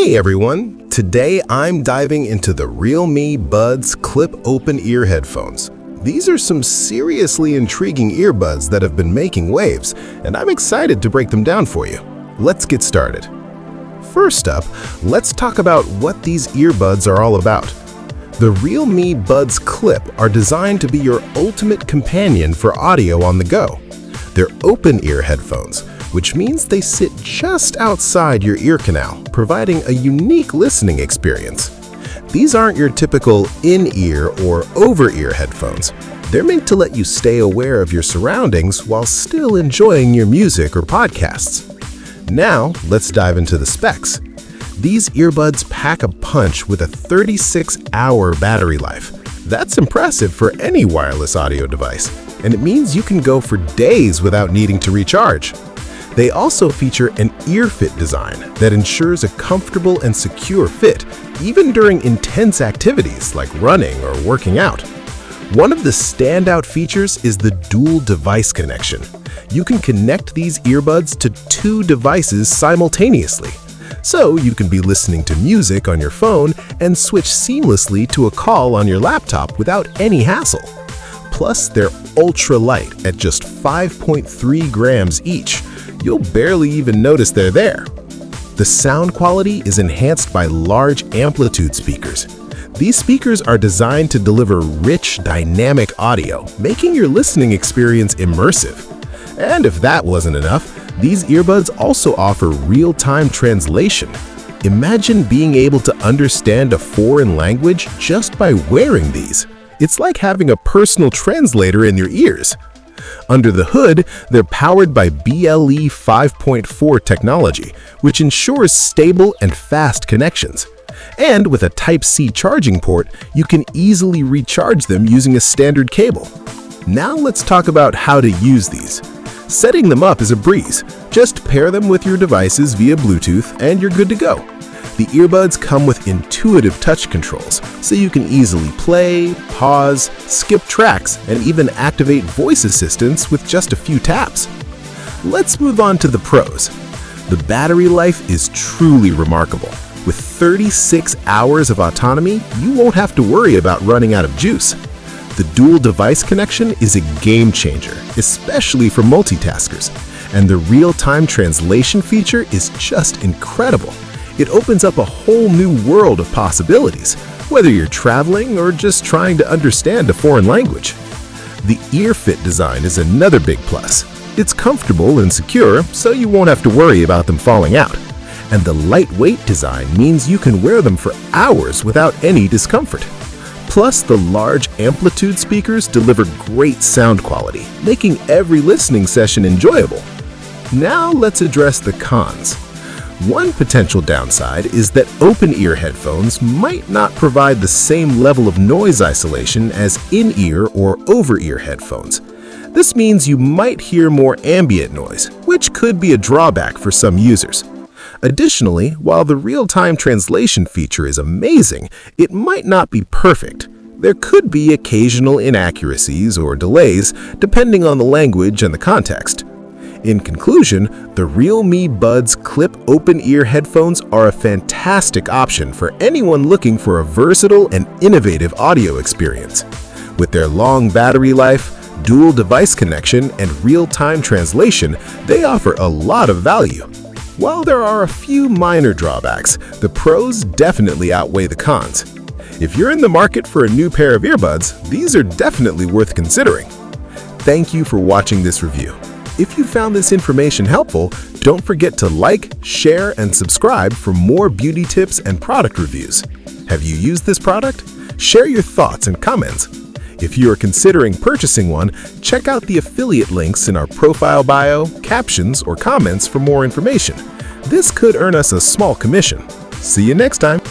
Hey everyone! Today I'm diving into the realme Buds Clip Open Ear headphones. These are some seriously intriguing earbuds that have been making waves, and I'm excited to break them down for you. Let's get started. First up, let's talk about what these earbuds are all about. The realme Buds Clip are designed to be your ultimate companion for audio on the go. They're open-ear headphones, which means they sit just outside your ear canal, providing a unique listening experience. These aren't your typical in-ear or over-ear headphones. They're meant to let you stay aware of your surroundings while still enjoying your music or podcasts. Now, let's dive into the specs. These earbuds pack a punch with a 36-hour battery life. That's impressive for any wireless audio device, and it means you can go for days without needing to recharge. They also feature an ear fit design that ensures a comfortable and secure fit, even during intense activities like running or working out. One of the standout features is the dual device connection. You can connect these earbuds to two devices simultaneously. So you can be listening to music on your phone and switch seamlessly to a call on your laptop without any hassle. Plus, they're ultra light at just 5.3 grams each. You'll barely even notice they're there. The sound quality is enhanced by large amplitude speakers. These speakers are designed to deliver rich, dynamic audio, making your listening experience immersive. And if that wasn't enough, these earbuds also offer real-time translation. Imagine being able to understand a foreign language just by wearing these. It's like having a personal translator in your ears. Under the hood, they're powered by BLE 5.4 technology, which ensures stable and fast connections. And with a Type-C charging port, you can easily recharge them using a standard cable. Now let's talk about how to use these. Setting them up is a breeze. Just pair them with your devices via Bluetooth and you're good to go. The earbuds come with intuitive touch controls, so you can easily play, pause, skip tracks, and even activate voice assistants with just a few taps. Let's move on to the pros. The battery life is truly remarkable. With 36 hours of autonomy, you won't have to worry about running out of juice. The dual device connection is a game changer, especially for multitaskers, and the real-time translation feature is just incredible. It opens up a whole new world of possibilities, whether you're traveling or just trying to understand a foreign language. The ear fit design is another big plus. It's comfortable and secure, so you won't have to worry about them falling out. And the lightweight design means you can wear them for hours without any discomfort. Plus, the large amplitude speakers deliver great sound quality, making every listening session enjoyable. Now let's address the cons. One potential downside is that open-ear headphones might not provide the same level of noise isolation as in-ear or over-ear headphones. This means you might hear more ambient noise, which could be a drawback for some users. Additionally, while the real-time translation feature is amazing, it might not be perfect. There could be occasional inaccuracies or delays depending on the language and the context. In conclusion, the realme Buds Clip Open-Ear headphones are a fantastic option for anyone looking for a versatile and innovative audio experience. With their long battery life, dual device connection, and real-time translation, they offer a lot of value. While there are a few minor drawbacks, the pros definitely outweigh the cons. If you're in the market for a new pair of earbuds, these are definitely worth considering. Thank you for watching this review. If you found this information helpful, don't forget to like, share, and subscribe for more beauty tips and product reviews. Have you used this product? Share your thoughts and comments. If you are considering purchasing one, check out the affiliate links in our profile bio, captions, or comments for more information. This could earn us a small commission. See you next time.